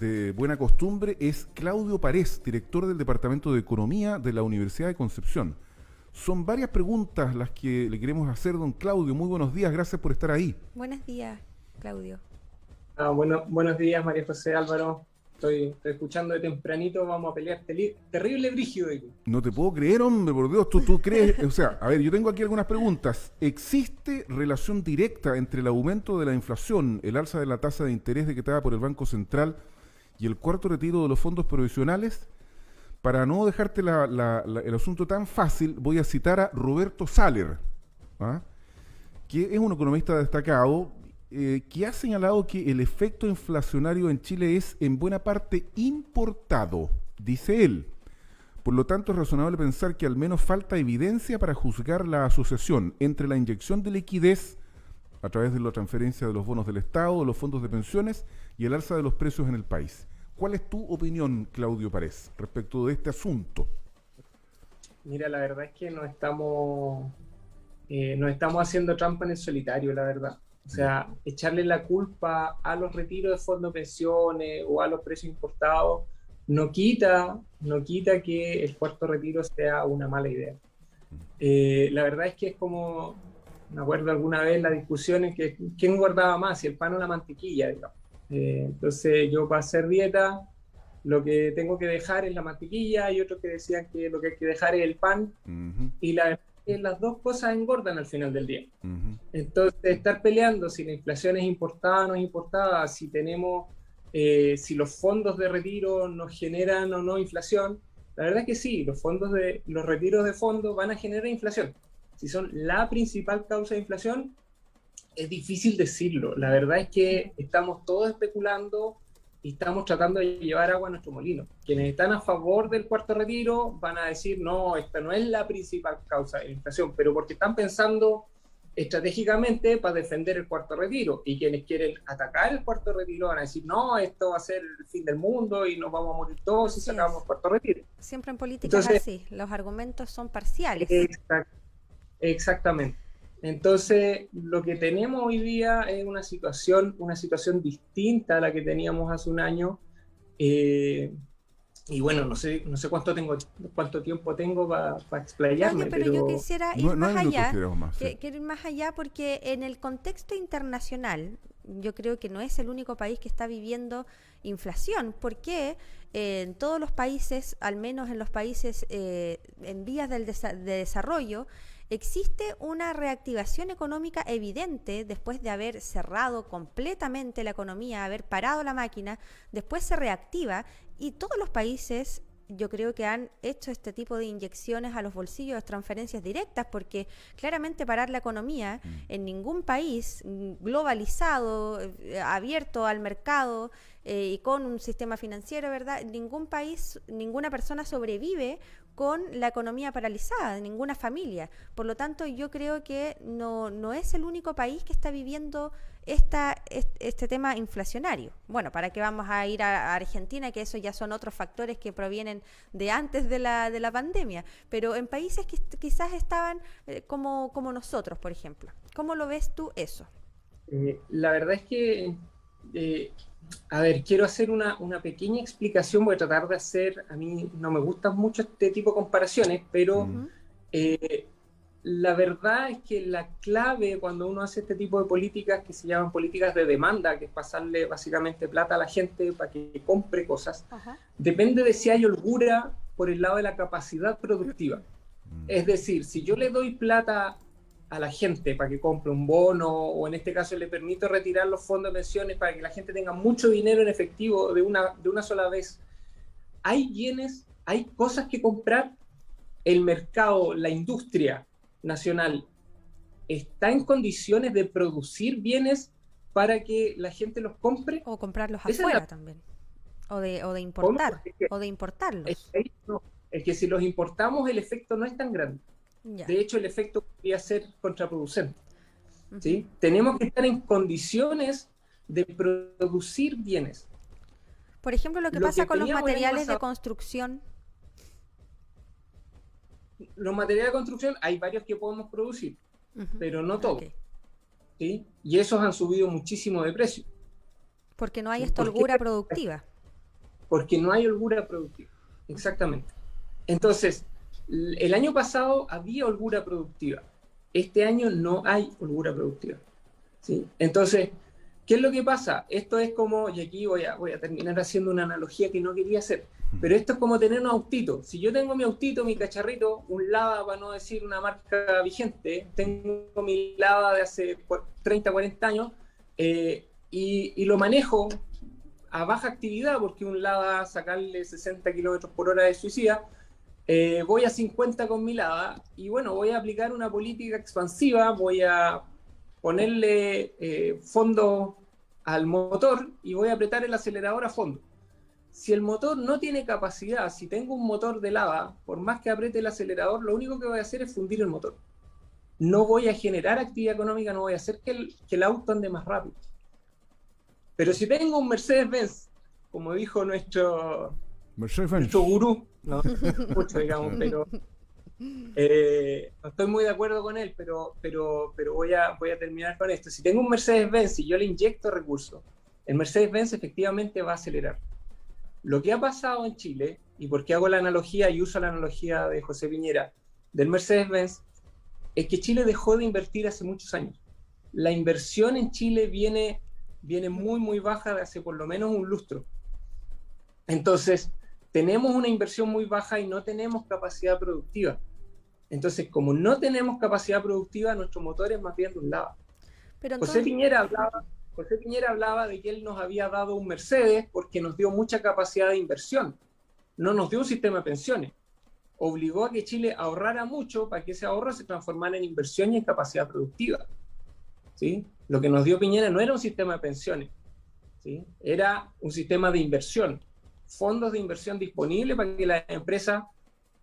de buena costumbre, es Claudio Parés, director del Departamento de Economía de la Universidad de Concepción. Son varias preguntas las que le queremos hacer, don Claudio. Muy buenos días, gracias por estar ahí. Buenos días, Claudio. Buenos días, María José Álvaro. Estoy escuchando de tempranito, vamos a pelear terrible brígido. No te puedo creer, hombre, por Dios, tú crees, o sea, a ver, yo tengo aquí algunas preguntas. ¿Existe relación directa entre el aumento de la inflación, el alza de la tasa de interés decretada por el Banco Central y el cuarto retiro de los fondos provisionales? Para no dejarte el asunto tan fácil, voy a citar a Roberto Saller, ¿ah?, que es un economista destacado, que ha señalado que el efecto inflacionario en Chile es en buena parte importado, dice él. Por lo tanto, es razonable pensar que al menos falta evidencia para juzgar la asociación entre la inyección de liquidez a través de la transferencia de los bonos del Estado, de los fondos de pensiones y el alza de los precios en el país. ¿Cuál es tu opinión, Claudio Parés, respecto de este asunto? Mira, la verdad es que no estamos haciendo trampa en el solitario, la verdad. O sea, echarle la culpa a los retiros de fondos de pensiones o a los precios importados no quita que el cuarto retiro sea una mala idea. La verdad es que es como, me acuerdo alguna vez la discusión en que quién guardaba más, si el pan o la mantequilla, digamos. Entonces yo, para hacer dieta, lo que tengo que dejar es la mantequilla, y otros que decían que lo que hay que dejar es el pan. Y la verdad es que las dos cosas engordan al final del día. Entonces, estar peleando si la inflación es importada o no es importada, si tenemos, si los fondos de retiro nos generan o no inflación, la verdad es que sí, los retiros de fondos van a generar inflación. Si son la principal causa de inflación, es difícil decirlo. La verdad es que estamos todos especulando y estamos tratando de llevar agua a nuestro molino. Quienes están a favor del cuarto retiro van a decir, no, esta no es la principal causa de la inflación, pero porque están pensando estratégicamente para defender el cuarto retiro. Y quienes quieren atacar el cuarto retiro van a decir, no, esto va a ser el fin del mundo y nos vamos a morir todos si sacamos el cuarto retiro. Siempre en política es así, los argumentos son parciales. Exactamente. Entonces, lo que tenemos hoy día es una situación distinta a la que teníamos hace un año. Y bueno, no sé cuánto tiempo tengo para explayarme. Pero yo quisiera ir más allá. Quiero ir más allá porque en el contexto internacional, yo creo que no es el único país que está viviendo inflación, porque en todos los países, al menos en los países en vías de desarrollo, existe una reactivación económica evidente después de haber cerrado completamente la economía, haber parado la máquina, después se reactiva y todos los países yo creo que han hecho este tipo de inyecciones a los bolsillos, transferencias directas, porque claramente parar la economía en ningún país globalizado, abierto al mercado y con un sistema financiero, ¿verdad? Ningún país, ninguna persona sobrevive con la economía paralizada, ninguna familia. Por lo tanto, yo creo que no es el único país que está viviendo este tema inflacionario. Bueno, ¿para qué vamos a ir a Argentina? Que eso ya son otros factores que provienen de antes de la pandemia. Pero en países que quizás estaban como nosotros, por ejemplo. ¿Cómo lo ves tú eso? La verdad es que... a ver, quiero hacer una pequeña explicación. Voy a tratar de hacer, a mí no me gustan mucho este tipo de comparaciones, pero la verdad es que la clave cuando uno hace este tipo de políticas que se llaman políticas de demanda, que es pasarle básicamente plata a la gente para que compre cosas, depende de si hay holgura por el lado de la capacidad productiva. Es decir, si yo le doy plata a la gente para que compre un bono, o en este caso le permito retirar los fondos de pensiones para que la gente tenga mucho dinero en efectivo de una sola vez, hay bienes, hay cosas que comprar. El mercado, la industria nacional está en condiciones de producir bienes para que la gente los compre. O comprarlos afuera también. O de importar. O de importarlos. Es que si los importamos el efecto no es tan grande. Ya. De hecho, el efecto podría ser contraproducente. ¿Sí? Tenemos que estar en condiciones de producir bienes. Por ejemplo, lo que pasa con los materiales de construcción. Los materiales de construcción, hay varios que podemos producir, pero no todos. Okay. ¿Sí? Y esos han subido muchísimo de precio. Porque no hay esta holgura productiva. porque no hay holgura productiva. Exactamente. Entonces, el año pasado había holgura productiva. Este año no hay holgura productiva. ¿Sí? Entonces, ¿qué es lo que pasa? Esto es como, y aquí voy a terminar haciendo una analogía que no quería hacer, pero esto es como tener un autito. Si yo tengo mi autito, mi cacharrito, un Lada, para no decir una marca vigente, tengo mi Lada de hace 30, 40 años, y lo manejo a baja actividad, porque un Lada, sacarle 60 kilómetros por hora de suicida, voy a 50 con mi Lada, y bueno, voy a aplicar una política expansiva, voy a ponerle fondo al motor y voy a apretar el acelerador a fondo. Si el motor no tiene capacidad, si tengo un motor de lava, por más que apriete el acelerador, lo único que voy a hacer es fundir el motor. No voy a generar actividad económica, no voy a hacer que el auto ande más rápido. Pero si tengo un Mercedes-Benz, como dijo nuestro gurú, no mucho, digamos, pero no estoy muy de acuerdo con él, pero voy a terminar con esto. Si tengo un Mercedes-Benz y yo le inyecto recursos, el Mercedes-Benz efectivamente va a acelerar. Lo que ha pasado en Chile, y por qué hago la analogía y uso la analogía de José Piñera del Mercedes-Benz, es que Chile dejó de invertir hace muchos años. La inversión en Chile viene muy, muy baja de hace por lo menos un lustro. Entonces, tenemos una inversión muy baja y no tenemos capacidad productiva. Entonces, como no tenemos capacidad productiva, nuestro motor es más bien de un lado. Pero entonces... José Piñera hablaba de que él nos había dado un Mercedes porque nos dio mucha capacidad de inversión. No nos dio un sistema de pensiones. Obligó a que Chile ahorrara mucho para que ese ahorro se transformara en inversión y en capacidad productiva. ¿Sí? Lo que nos dio Piñera no era un sistema de pensiones, ¿sí? Era un sistema de inversión. Fondos de inversión disponibles para que las empresas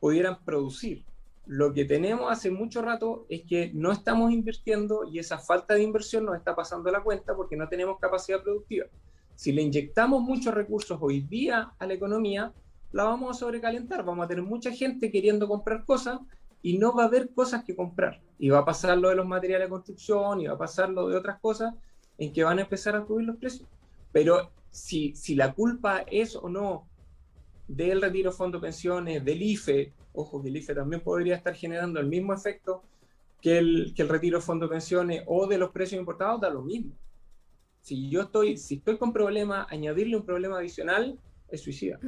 pudieran producir. Lo que tenemos hace mucho rato es que no estamos invirtiendo y esa falta de inversión nos está pasando la cuenta porque no tenemos capacidad productiva. Si le inyectamos muchos recursos hoy día a la economía, la vamos a sobrecalentar. Vamos a tener mucha gente queriendo comprar cosas y no va a haber cosas que comprar. Y va a pasar lo de los materiales de construcción y va a pasar lo de otras cosas en que van a empezar a subir los precios. Pero si la culpa es o no del retiro de fondo de pensiones, del IFE, ojo que el IFE también podría estar generando el mismo efecto que el retiro de fondo de pensiones o de los precios importados, da lo mismo. Si estoy con problemas, añadirle un problema adicional es suicida.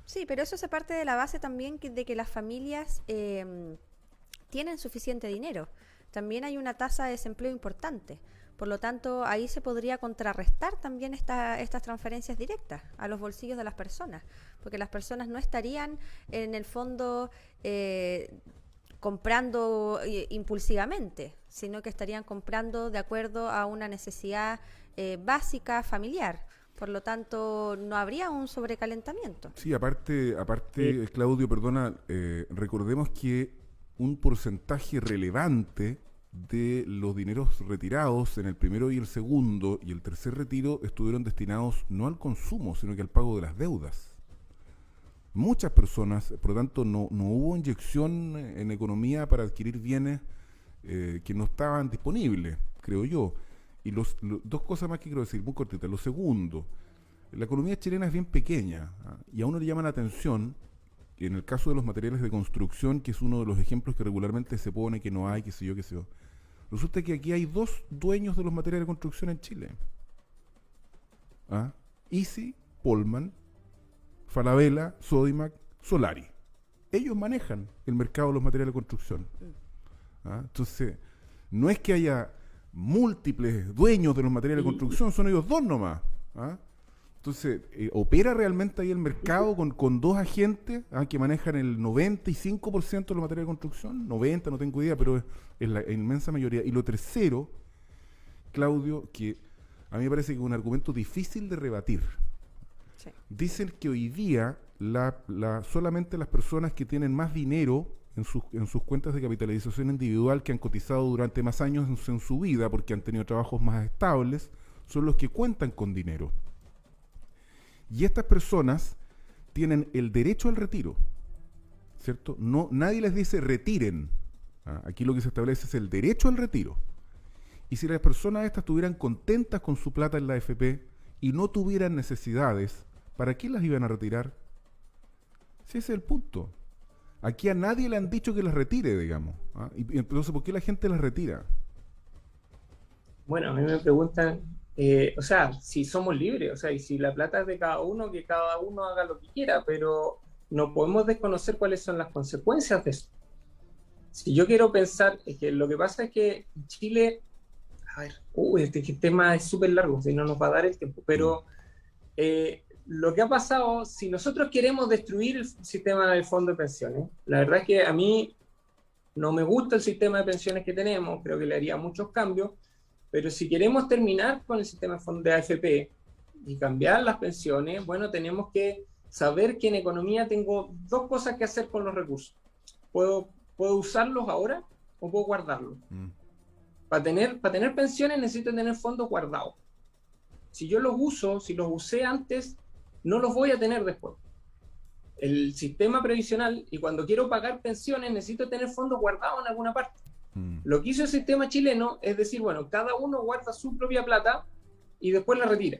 Sí, pero eso se parte de la base también de que las familias tienen suficiente dinero. También hay una tasa de desempleo importante. Por lo tanto, ahí se podría contrarrestar también estas transferencias directas a los bolsillos de las personas, porque las personas no estarían en el fondo comprando impulsivamente, sino que estarían comprando de acuerdo a una necesidad básica familiar. Por lo tanto, no habría un sobrecalentamiento. Sí, aparte Claudio, perdona, recordemos que un porcentaje relevante de los dineros retirados en el primero y el segundo y el tercer retiro estuvieron destinados no al consumo, sino que al pago de las deudas. Muchas personas, por lo tanto, no hubo inyección en economía para adquirir bienes que no estaban disponibles, creo yo. Y dos cosas más que quiero decir, muy cortitas. Lo segundo, la economía chilena es bien pequeña, ¿ah? Y a uno le llama la atención, en el caso de los materiales de construcción, que es uno de los ejemplos que regularmente se pone, que no hay, qué sé yo. Resulta que aquí hay dos dueños de los materiales de construcción en Chile. ¿Ah? Easy, Polman, Falabella, Sodimac, Solari. Ellos manejan el mercado de los materiales de construcción. ¿Ah? Entonces, no es que haya múltiples dueños de los materiales de construcción, son ellos dos nomás. ¿Ah? Entonces, ¿opera realmente ahí el mercado con dos agentes que manejan el 95% de los materiales de construcción? 90%, no tengo idea, pero es la inmensa mayoría. Y lo tercero, Claudio, que a mí me parece que es un argumento difícil de rebatir. Sí. Dicen que hoy día solamente las personas que tienen más dinero en sus cuentas de capitalización individual, que han cotizado durante más años en su vida porque han tenido trabajos más estables, son los que cuentan con dinero. Y estas personas tienen el derecho al retiro, ¿cierto? Nadie les dice retiren. Aquí lo que se establece es el derecho al retiro. Y si las personas estas estuvieran contentas con su plata en la AFP y no tuvieran necesidades ¿Para qué las iban a retirar? Si ese es el punto. Aquí a nadie le han dicho que las retire, digamos. ¿Ah? Y entonces, ¿por qué la gente las retira? Bueno, a mí me preguntan, o sea, si somos libres, o sea, y si la plata es de cada uno, que cada uno haga lo que quiera, pero no podemos desconocer cuáles son las consecuencias de eso. Si yo quiero pensar, es que lo que pasa es que Chile, a ver, este tema es súper largo, si no nos va a dar el tiempo, pero lo que ha pasado, si nosotros queremos destruir el sistema del fondo de pensiones, la verdad es que a mí no me gusta el sistema de pensiones que tenemos, creo que le haría muchos cambios, pero si queremos terminar con el sistema de AFP y cambiar las pensiones, bueno, tenemos que saber que en economía tengo dos cosas que hacer con los recursos. Puedo usarlos ahora o puedo guardarlos. Para tener pensiones necesito tener fondos guardados. Si yo los uso, si los usé antes, no los voy a tener después. El sistema previsional, y cuando quiero pagar pensiones, necesito tener fondos guardados en alguna parte. Lo que hizo el sistema chileno es decir, bueno, cada uno guarda su propia plata y después la retira.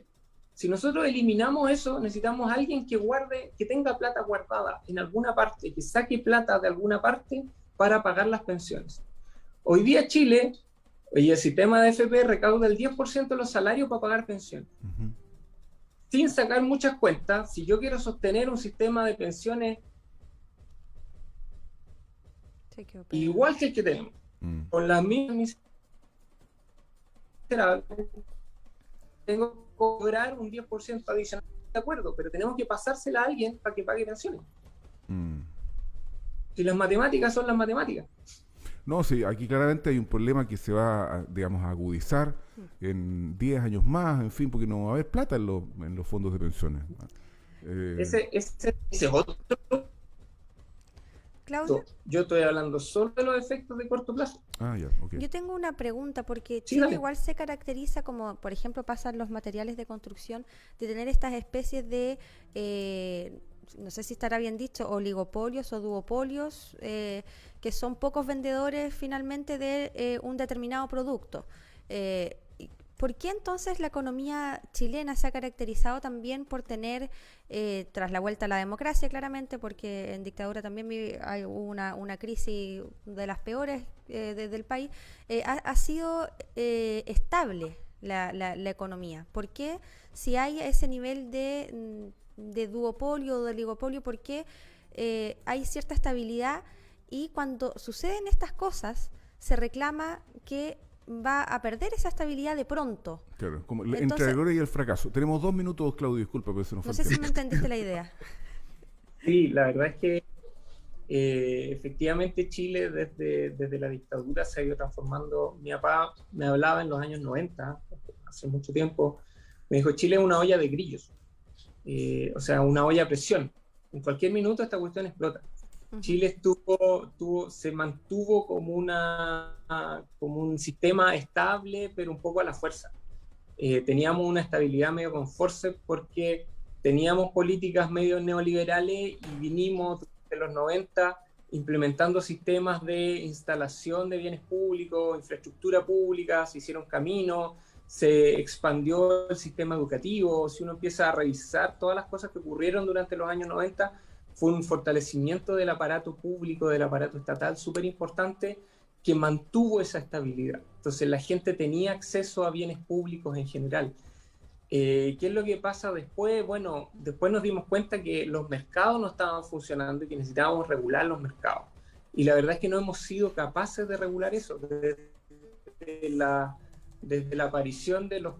Si nosotros eliminamos eso, necesitamos a alguien que guarde, que tenga plata guardada en alguna parte, que saque plata de alguna parte para pagar las pensiones. Hoy día Chile, y el sistema de AFP recauda el 10% de los salarios para pagar pensiones. Sin sacar muchas cuentas, si yo quiero sostener un sistema de pensiones igual que el que tenemos, con las mismas tengo que cobrar un 10% adicional, de acuerdo, pero tenemos que pasársela a alguien para que pague pensiones. Si las matemáticas son las matemáticas. No, sí, aquí claramente hay un problema que se va, digamos, a agudizar en 10 años más, en fin, porque no va a haber plata en los fondos de pensiones. Ese es otro. Claudio, yo estoy hablando solo de los efectos de corto plazo. Ya, okay. Yo tengo una pregunta, porque Sí, Chile dale. igual se caracteriza, como por ejemplo pasan los materiales de construcción, de tener estas especies de, no sé si estará bien dicho, oligopolios o duopolios, que son pocos vendedores finalmente de un determinado producto. ¿Por qué entonces la economía chilena se ha caracterizado también por tener, tras la vuelta a la democracia, claramente, porque en dictadura también hubo una crisis de las peores del país, ha sido estable la economía? ¿Por qué, si hay ese nivel de duopolio o de oligopolio, por qué hay cierta estabilidad, y cuando suceden estas cosas se reclama que va a perder esa estabilidad de pronto? Claro, como Entonces, entre la gloria y el fracaso. Tenemos 2 minutos, Claudio, disculpa, pero se nos no fue sé el si tiempo. me entendiste la idea. Sí, la verdad es que efectivamente Chile desde la dictadura se ha ido transformando. Mi papá me hablaba en los años 90, hace mucho tiempo, me dijo: Chile es una olla de grillos, o sea, una olla a presión. En cualquier minuto esta cuestión explota. Chile se mantuvo como un sistema estable, pero un poco a la fuerza. Teníamos una estabilidad medio con force porque teníamos políticas medio neoliberales y vinimos de los 90 implementando sistemas de instalación de bienes públicos, infraestructura pública, se hicieron caminos, se expandió el sistema educativo. Si uno empieza a revisar todas las cosas que ocurrieron durante los años 90, fue un fortalecimiento del aparato público, del aparato estatal súper importante, que mantuvo esa estabilidad. Entonces la gente tenía acceso a bienes públicos en general. ¿Qué es lo que pasa después? Bueno, después nos dimos cuenta que los mercados no estaban funcionando y que necesitábamos regular los mercados. Y la verdad es que no hemos sido capaces de regular eso. Desde la aparición de los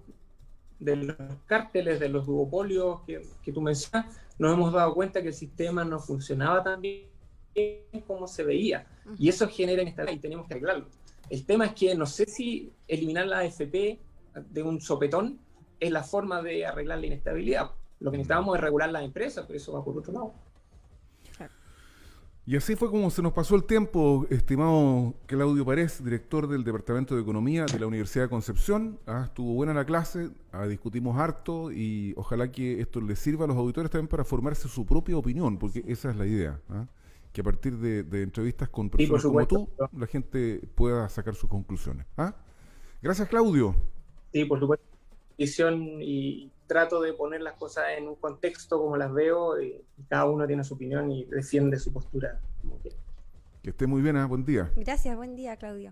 cárteles, de los duopolios que tú mencionas, nos hemos dado cuenta que el sistema no funcionaba tan bien como se veía. Y eso genera inestabilidad y tenemos que arreglarlo. El tema es que no sé si eliminar la AFP de un sopetón es la forma de arreglar la inestabilidad. Lo que necesitamos es regular las empresas, pero eso va por otro lado. Y así fue como se nos pasó el tiempo, estimado Claudio Párez, director del Departamento de Economía de la Universidad de Concepción. Estuvo buena la clase, discutimos harto y ojalá que esto les sirva a los auditores también para formarse su propia opinión, porque esa es la idea, que a partir de entrevistas con personas como tú, la gente pueda sacar sus conclusiones. Gracias, Claudio. Sí, por supuesto. visión y trato de poner las cosas en un contexto como las veo, y cada uno tiene su opinión y defiende su postura como quiere. Que esté muy bien, buen día. Gracias, buen día, Claudio.